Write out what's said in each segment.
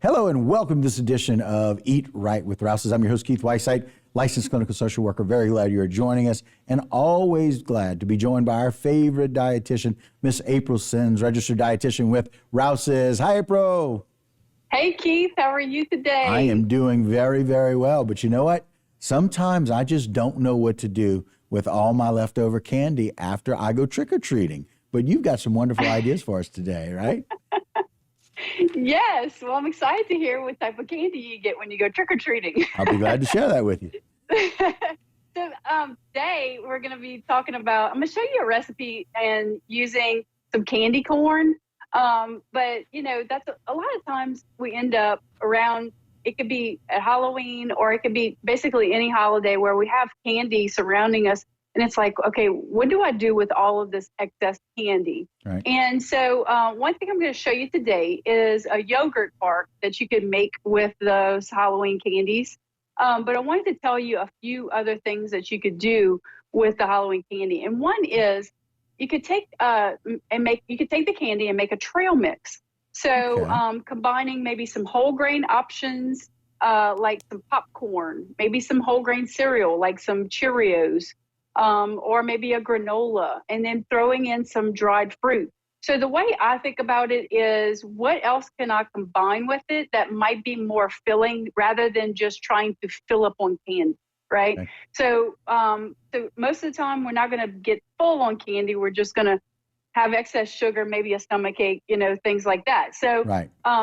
Hello and welcome to this edition of Eat Right with Rouses. I'm your host, Keith Whiteside, licensed clinical social worker. Very glad you're joining us, and always glad to be joined by our favorite dietitian, Miss April Sims, registered dietitian with Rouses. Hi, April. Hey, Keith. How are you today? I am doing very, very well. But you know what? Sometimes I just don't know what to do with all my leftover candy after I go trick-or-treating. But you've got some wonderful ideas for us today, right? Yes. Well, I'm excited to hear what type of candy you get when you go trick-or-treating. I'll be glad to share that with you. So today we're going to be talking about, I'm going to show you a recipe and using some candy corn. But, you know, that's a lot of times we end up around, it could be at Halloween or it could be basically any holiday where we have candy surrounding us. And it's like, okay, what do I do with all of this excess candy? Right. And so one thing I'm going to show you today is a yogurt bark that you can make with those Halloween candies. But I wanted to tell you a few other things that you could do with the Halloween candy. And one is you could take the candy and make a trail mix. So combining maybe some whole grain options like some popcorn, maybe some whole grain cereal like some Cheerios. Or maybe a granola, and then throwing in some dried fruit. So the way I think about it is, what else can I combine with it that might be more filling rather than just trying to fill up on candy, right? Okay. So most of the time we're not going to get full on candy. We're just going to have excess sugar, maybe a stomachache, things like that. So,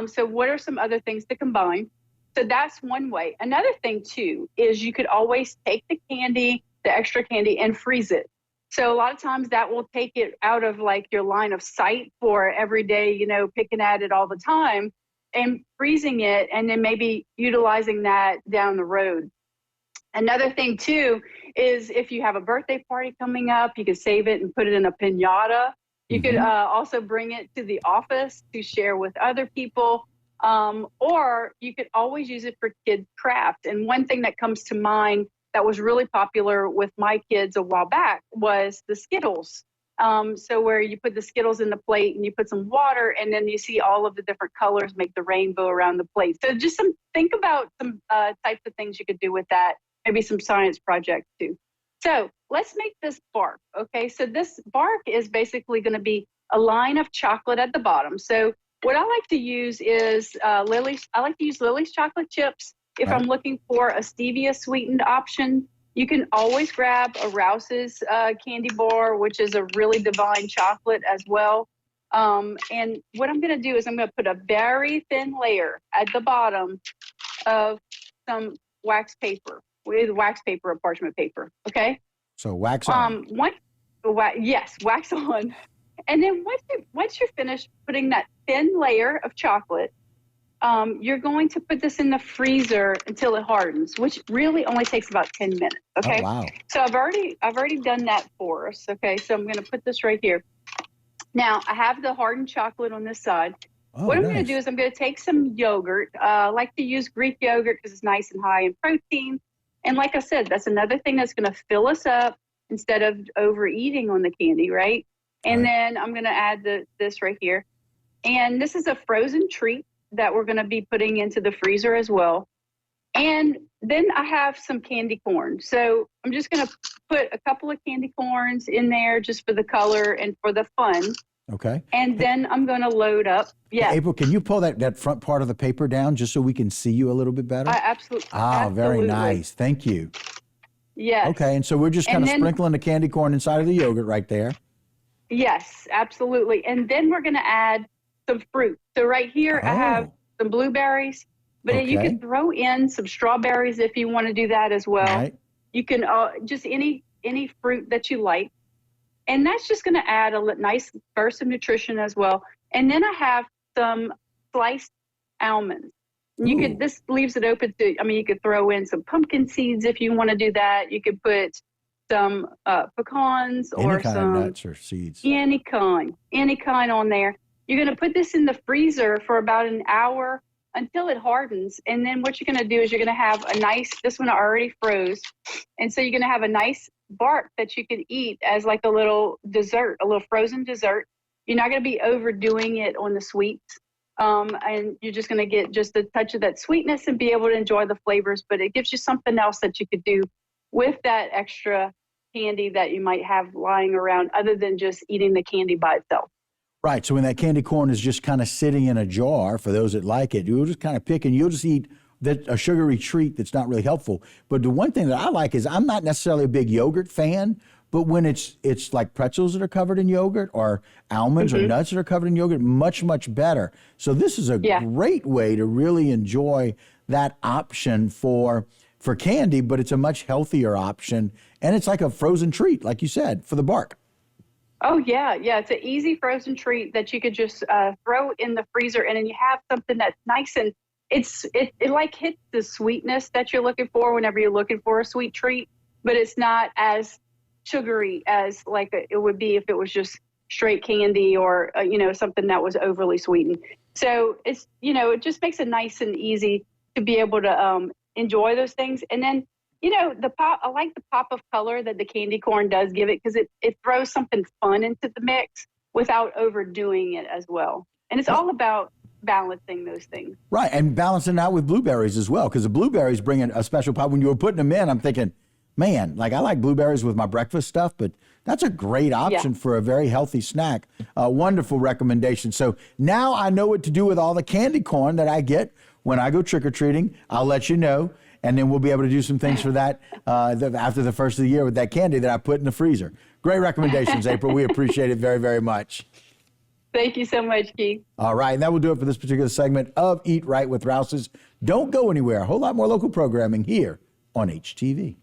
so what are some other things to combine? So that's one way. Another thing too is you could always take the extra candy and freeze it. So a lot of times that will take it out of like your line of sight for every day, picking at it all the time and freezing it and then maybe utilizing that down the road. Another thing too is if you have a birthday party coming up, you could save it and put it in a piñata. You could also bring it to the office to share with other people. Or you could always use it for kids' craft. And one thing that comes to mind that was really popular with my kids a while back was the Skittles. So where you put the Skittles in the plate and you put some water and then you see all of the different colors make the rainbow around the plate. So just think about some types of things you could do with that, maybe some science projects too. So let's make this bark, okay? So this bark is basically gonna be a line of chocolate at the bottom. So what I like to use is Lily's chocolate chips. If I'm looking for a stevia sweetened option, you can always grab a Rouse's candy bar, which is a really divine chocolate as well. And what I'm going to do is I'm going to put a very thin layer at the bottom of some wax paper, with wax paper or parchment paper. Okay. So wax on. Yes, wax on. And then once you're finished putting that thin layer of chocolate, you're going to put this in the freezer until it hardens, which really only takes about 10 minutes. Okay. Oh, wow. So I've already done that for us. Okay. So I'm going to put this right here. Now I have the hardened chocolate on this side. What I'm going to do is I'm going to take some yogurt. I like to use Greek yogurt because it's nice and high in protein. And like I said, that's another thing that's going to fill us up instead of overeating on the candy. Right. And then I'm going to add this right here. And this is a frozen treat that we're going to be putting into the freezer as well. And then I have some candy corn. So I'm just going to put a couple of candy corns in there just for the color and for the fun. Okay. And then I'm going to load up. Yeah. April, can you pull that front part of the paper down just so we can see you a little bit better? Absolutely. Very nice. Thank you. Yes. Okay. And so we're just kind of sprinkling the candy corn inside of the yogurt right there. Yes, absolutely. And then we're going to add some fruit. So right here I have some blueberries, but you can throw in some strawberries if you want to do that as well. Right. You can just any fruit that you like. And that's just going to add a nice burst of nutrition as well. And then I have some sliced almonds. This leaves it open to, you could throw in some pumpkin seeds if you want to do that. You could put some pecans or some nuts or seeds. Any kind on there. You're going to put this in the freezer for about an hour until it hardens. And then what you're going to do is you're going to have this one already froze. And so you're going to have a nice bark that you can eat as like a little dessert, a little frozen dessert. You're not going to be overdoing it on the sweets. and you're just going to get just a touch of that sweetness and be able to enjoy the flavors. But it gives you something else that you could do with that extra candy that you might have lying around, other than just eating the candy by itself. Right. So when that candy corn is just kind of sitting in a jar, for those that like it, you'll just kind of pick and you'll just eat a sugary treat that's not really helpful. But the one thing that I like is I'm not necessarily a big yogurt fan, but when it's like pretzels that are covered in yogurt or almonds or nuts that are covered in yogurt, much, much better. So this is a great way to really enjoy that option for candy, but it's a much healthier option. And it's like a frozen treat, like you said, for the bark. Oh, yeah. Yeah. It's an easy frozen treat that you could just throw in the freezer, and then you have something that's nice, and it like hits the sweetness that you're looking for whenever you're looking for a sweet treat, but it's not as sugary as like it would be if it was just straight candy or, something that was overly sweetened. So it's, it just makes it nice and easy to be able to enjoy those things. And then, I like the pop of color that the candy corn does give it, because it throws something fun into the mix without overdoing it as well. And it's all about balancing those things. Right, and balancing out with blueberries as well, because the blueberries bring in a special pop. When you were putting them in, I'm thinking, man, like I like blueberries with my breakfast stuff, but that's a great option for a very healthy snack. Wonderful recommendation. So now I know what to do with all the candy corn that I get when I go trick-or-treating. I'll let you know. And then we'll be able to do some things for that after the first of the year with that candy that I put in the freezer. Great recommendations, April. We appreciate it very, very much. Thank you so much, Keith. All right, and that will do it for this particular segment of Eat Right with Rouse's. Don't go anywhere. A whole lot more local programming here on HTV.